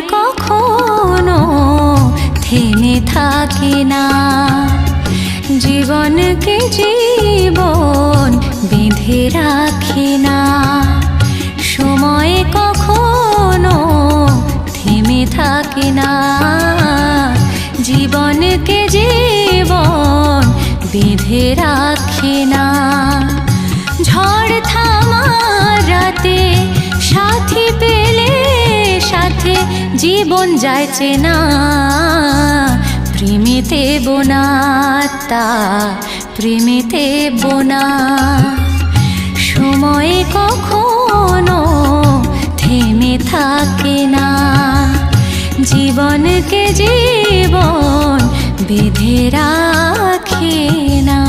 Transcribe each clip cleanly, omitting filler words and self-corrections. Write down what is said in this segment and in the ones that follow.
কখনো থেমে থাকে না। জীবনকে জীবন বেঁধে রাখে না। সময় কখনো থেমে থাকে না। জীবনকে জীবন বেঁধে রাখে না। ঝড় থামার রাতে সাথী পেলে সাথে জীবন যায় চেনা। প্রেমেতে বোনা তা প্রেমেতে বোনা। সময় কখনো থেমে থাকে না। জীবনকে জীবন বেঁধে রাখে না।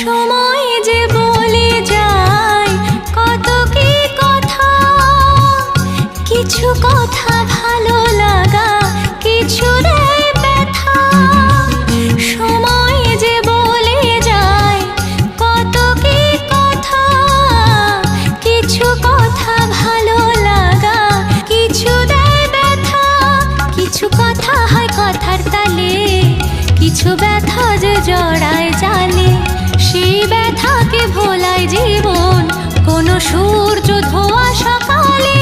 সময় যে বলে যায় কত কি কথা, কিছু কথা ভালো লাগা, কিছু দেয় ব্যথা। সময় যে বলে যায় কত কি কথা, কিছু কথা ভালো লাগা, কিছু দেয় ব্যথা। কিছু কথা হয় কথার তালে, কিছু ব্যথা যে জড়ায় জালে। সেই ব্যথাকে ভোলায় জীবন কোনো সূর্য ধোয়া সকালে,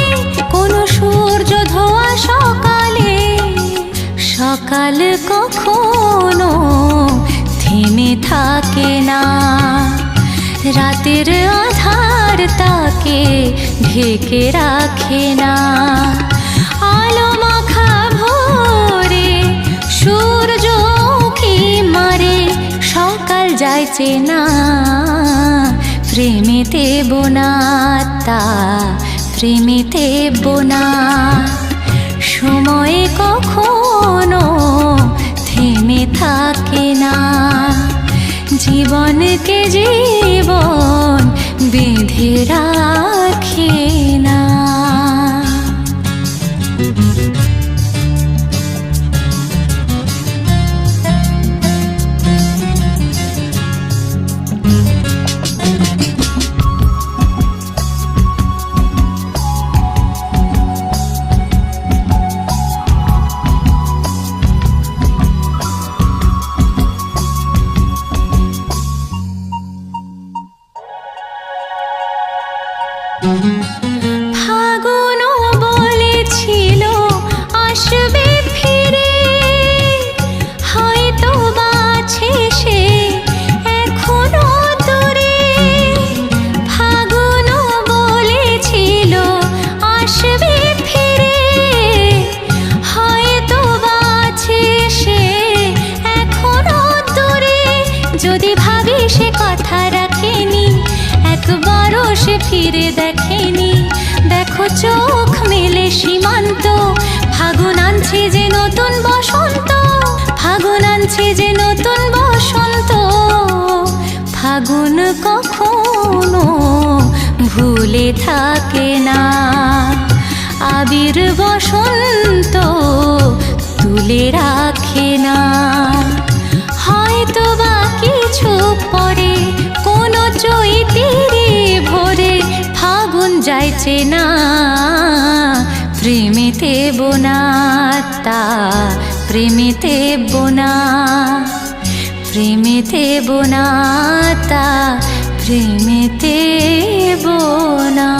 কোনো সূর্য ধোয়া সকালে। সকাল কখনো থেমে থাকে না। রাতের আধার তাকে ঢেকে রাখে না। আলো মাখা ভোরে সূর্য কি মারে, সকাল যায় চেনা। প্রেমেতে বোনা তা প্রেমেতে বোনা। সময় কখনো থেমে থাকে না। জীবনকে জীবন বেঁধে রাখে না। ফাগুনও বলেছিল আসবে ফিরে, হয়তো বাছে সে এখনো দূরে। ফাগুনও বলেছিল আসবে ফিরে, হয়তো বাছে সে এখনো দূরে। যদি ভাবি সে কথা রাখেনি, একবারও সে ফিরে দেখেনি। দেখো চোখ মেলে সীমান্ত, ফাগুন আনছে যে নতুন বসন্ত। ফাগুন আনছে যে নতুন বসন্ত। ফাগুন কখনো ভুলে থাকে না। আবির বসন্ত তুলে রাখে না। হয়তো বা কিছু পরে কোনো চৈতিরে ভোরে ফাগুন যায় চেনা। প্রেমেতে বোনা তা প্রেমেতে বোনা। প্রেমেতে বোনা তা প্রেমেতে বোনা।